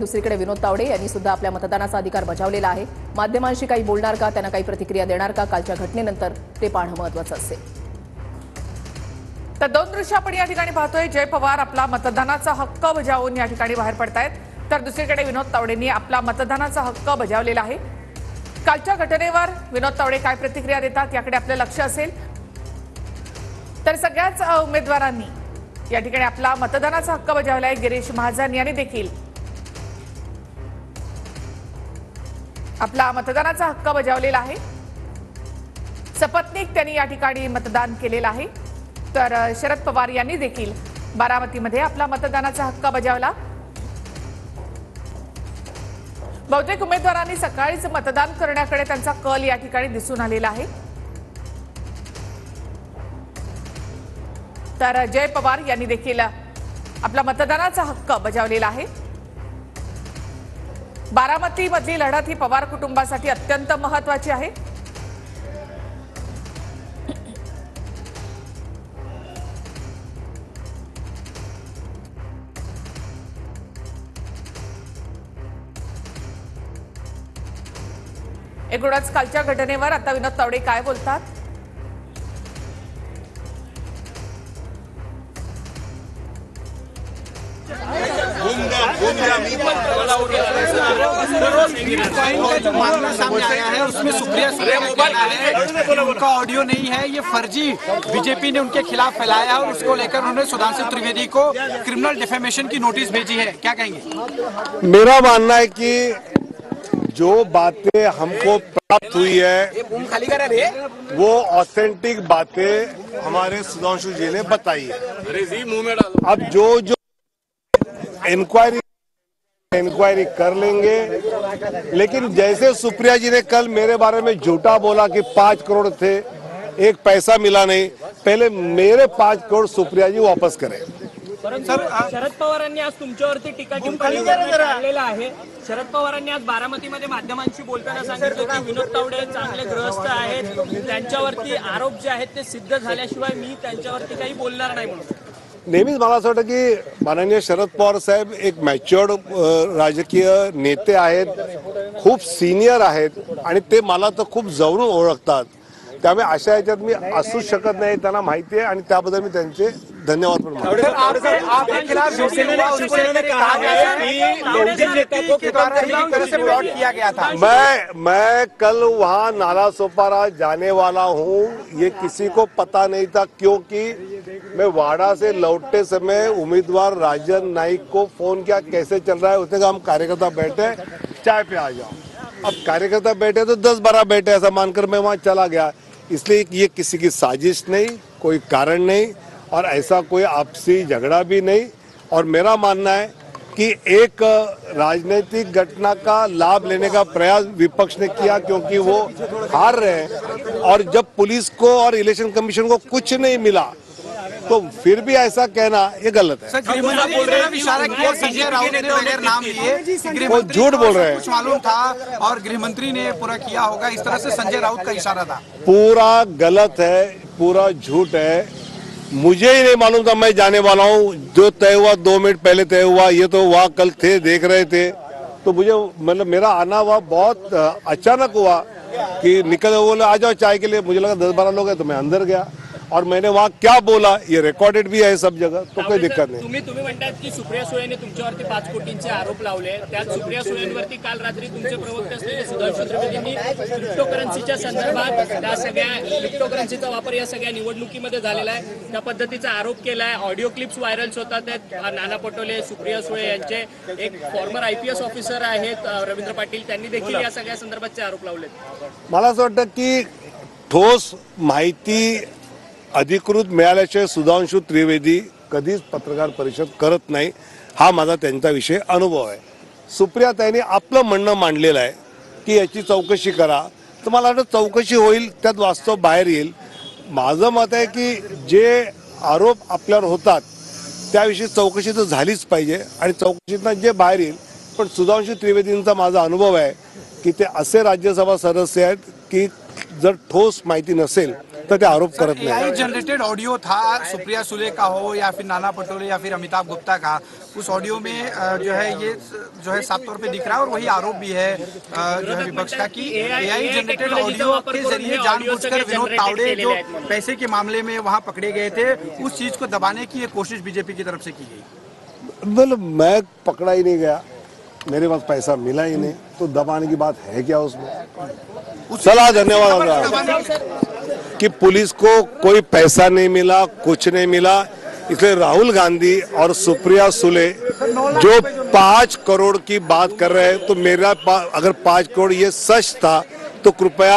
दुसरीकडे विनोद तावडे यांनी सुद्धा आपल्या मतदानाचा अधिकार बजावलेला आहे। माध्यमांशी काही बोलणार का, त्यांना काही प्रतिक्रिया देणार का, कालच्या घटनेनंतर ते पाहणं महत्त्वाचं असेल। तर दोन दृश्य आपण या ठिकाणी पाहतोय। जय पवार आपला मतदानाचा हक्क बजावून या ठिकाणी बाहेर पडतायत, तर दुसरीकडे विनोद तावडेंनी आपला मतदानाचा हक्क बजावलेला आहे। कालच्या घटनेवर विनोद तावडे काय प्रतिक्रिया देतात याकडे आपलं लक्ष असेल। तर सगळ्याच उमेदवारांनी या ठिकाणी आपला मतदानाचा हक्क बजावला आहे। गिरीश महाजन यांनी देखील आपला मतदानाचा हक्क बजावलेला आहे। सपत्नीक त्यांनी या ठिकाणी मतदान केलेलं आहे। तर शरद पवार यांनी देखील बारामतीमध्ये आपला मतदानाचा हक्क बजावला। बहुतेक उमेदवारांनी सकाळीच मतदान करण्याकडे त्यांचा कल या ठिकाणी दिसून आलेला आहे। तर जय पवार यांनी देखील आपला मतदानाचा हक्क बजावलेला आहे। बारामतीमधली लढत ही पवार कुटुंबासाठी अत्यंत महत्त्वाची आहे। एकूणच कालच्या घटनेवर आता विनोद तावडे काय बोलतात। जो मामला सामने आया है उसमें सुप्रिया उनका ऑडियो नहीं है, ये फर्जी बीजेपी ने उनके खिलाफ फैलाया है और उसको लेकर उन्होंने सुधांशु त्रिवेदी को क्रिमिनल डिफेमेशन की नोटिस भेजी है। क्या कहेंगे? मेरा मानना है कि जो बातें हमको प्राप्त हुई है वो ऑथेंटिक बातें हमारे सुधांशु जी ने बताई है। अब जो इंक्वायरी कर लेंगे, लेकिन जैसे सुप्रिया जी ने कल मेरे बारे में झूठा बोला कि 5 करोड़ थे, एक पैसा मिला नहीं, पहले मेरे 5 करोड़ सुप्रिया जी वापस करें। शरद पवारांनी आज तुमच्यावरती टीका टिप्पणी केलेला आहे। शरद पवारांनी आज बारामतीमध्ये माध्यमांशी बोलताना सांगितलं की विनोद तावडे चांगले गृहस्थ आहेत, त्यांच्यावरती आरोप जे आहेत ते सिद्ध झाल्याशिवाय मी त्यांच्यावरती काही बोलणार नाही म्हणून। नेहमीच मला असं वाटतं की माननीय शरद पवार साहेब एक मॅच्युअर्ड राजकीय नेते आहेत, खूप सिनियर आहेत आणि ते मला तर खूप जवळून ओळखतात। त्यामुळे अशा ह्याच्यात मी असू शकत नाही, त्यांना माहिती आहे आणि त्याबद्दल मी त्यांचे धन्यवाद पण मानतो। मैं कल वहाँ नाला सोपारा जाने वाला हूँ, ये किसी को पता नहीं था, क्योंकि मैं वाड़ा से लौटते समय उम्मीदवार राजन नाइक को फोन किया कैसे चल रहा है, उसने कहा हम कार्यकर्ता बैठे चाय पे आ जाओ। अब कार्यकर्ता बैठे तो 10-12 बैठे, ऐसा मानकर मैं वहाँ चला गया। इसलिए ये किसी की साजिश नहीं, कोई कारण नहीं और ऐसा कोई आपसी झगड़ा भी नहीं। और मेरा मानना है कि एक राजनीतिक घटना का लाभ लेने का प्रयास विपक्ष ने किया, क्योंकि वो हार रहे हैं और जब पुलिस को और इलेक्शन कमीशन को कुछ नहीं मिला तो फिर भी ऐसा कहना ये गलत है। वो झूठ बोल रहे हैं। कुछ मालूम था और गृह मंत्री ने पूरा किया होगा, इस तरह से संजय राउत का इशारा था। पूरा गलत है, पूरा झूठ है। मुझे ही नहीं मालूम था मैं जाने वाला हूँ। जो तय हुआ 2 मिनट पहले तय हुआ, ये तो वहाँ कल थे, देख रहे थे, तो मुझे मतलब मेरा आना हुआ बहुत अचानक हुआ कि निकल बोले आ जाओ चाय के लिए। मुझे लगा 10-12 लोग हैं तो मैं अंदर गया और मैंने वहाँ क्या बोला ये रेकॉर्डेड भी है सब जगह, तो कोई दिक्कत नहीं। तुम्ही म्हणतात की सुप्रिया सुळेने तुमच्यावरती 5 कोटींचे आरोप लावले, त्यात सुप्रिया सुळेंवरती काल रात्री तुमचे प्रवक्ते असलेले सुधांशु त्रिवेदींनी क्रिप्टोकरन्सीच्या संदर्भात त्या सगळ्या क्रिप्टोकरन्सीचा वापर या सगळ्या निवडणुकीमध्ये झालेला आहे, त्या पद्धतीचा आरोप केला आहे। ऑडिओ क्लिप्स व्हायरल्स होतात आहेत। नाना पटोले, सुप्रिया सुळे यांचे एक फॉर्मर IPS ऑफिसर आहेत रवींद्र पाटील, त्यांनी देखील या सगळ्या संदर्भातचे आरोप लावलेत। मला असं वाटतं की ठोस माहिती अधिकृत मिळाल्याशिवाय सुधांशु त्रिवेदी कधीच पत्रकार परिषद करत नाही, हा माझा त्यांचा विषय अनुभव आहे। सुप्रियाताईंनी आपलं म्हणणं मांडलेलं आहे की याची चौकशी करा, तर मला वाटतं चौकशी होईल, त्यात वास्तव बाहेर येईल। माझं मत आहे की जे आरोप आपल्यावर होतात त्याविषयी चौकशी तर झालीच पाहिजे आणि चौकशीतनं जे बाहेर येईल। पण सुधांशु त्रिवेदींचा माझा अनुभव आहे की ते असे राज्यसभा सदस्य आहेत की जर ठोस माहिती नसेल तर ते आरोप करत AI नाही. जनरेटेड ऑडियो था, सुप्रिया सुले का हो या फिर नाना पटोले या फिर अमिताभ गुप्ता का, उस ऑडियो में जो है ये जो है साफ तौर पे दिख रहा है और वही आरोप भी है जो है विपक्ष का कि AI जनरेटेड ऑडियो के जरिए जानबूझकर विनोद तावड़े जो पैसे के मामले में वहां पकड़े गए थे, उस चीज को दबाने की ये कोशिश बीजेपी की तरफ से की गई। मतलब मैं पकड़ा ही नहीं गया, मेरे पास पैसा मिला ही नहीं, तो दबाने की बात है क्या उसमें? चला धन्यवाद कि पुलिस को कोई पैसा नहीं मिला, कुछ नहीं मिला, इसलिए राहुल गांधी और सुप्रिया सुले जो 5 करोड़ की बात कर रहे हैं, तो मेरा अगर 5 करोड़ ये सच था तो कृपया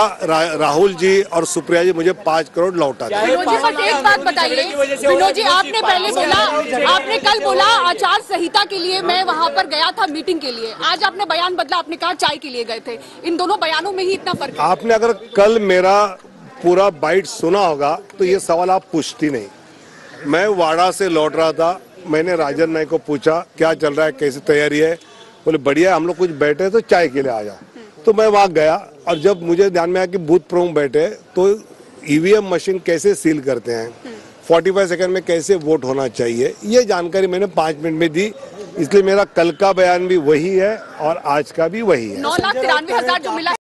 राहुल जी और सुप्रिया जी मुझे 5 करोड़ लौटा दें। विनोद जी, बस एक बात बताइए विनोद जी, आपने पहले बोला, आपने कल बोला आचार संहिता के लिए मैं वहां पर गया था मीटिंग के लिए, आज आपने बयान बदला, आपने कहा चाय के लिए गए थे। इन दोनों बयानों में ही इतना फर्क है। आपने अगर कल मेरा पूरा बाइट सुना होगा तो ये सवाल आप पूछती नहीं। मैं वाड़ा से लौट रहा था, मैंने राजन नाइक को पूछा क्या चल रहा है, कैसी तैयारी है, बोले बढ़िया, हम लोग कुछ बैठे तो चाय के लिए आ जाओ। तो मैं वहां गया और जब मुझे ध्यान में आया कि बूथ प्रमुख बैठे तो ईवीएम मशीन कैसे सील करते हैं, 45 सेकंड में कैसे वोट होना चाहिए, ये जानकारी मैंने 5 मिनट में दी। इसलिए मेरा कल का बयान भी वही है और आज का भी वही है। 9,93,000 जो मिला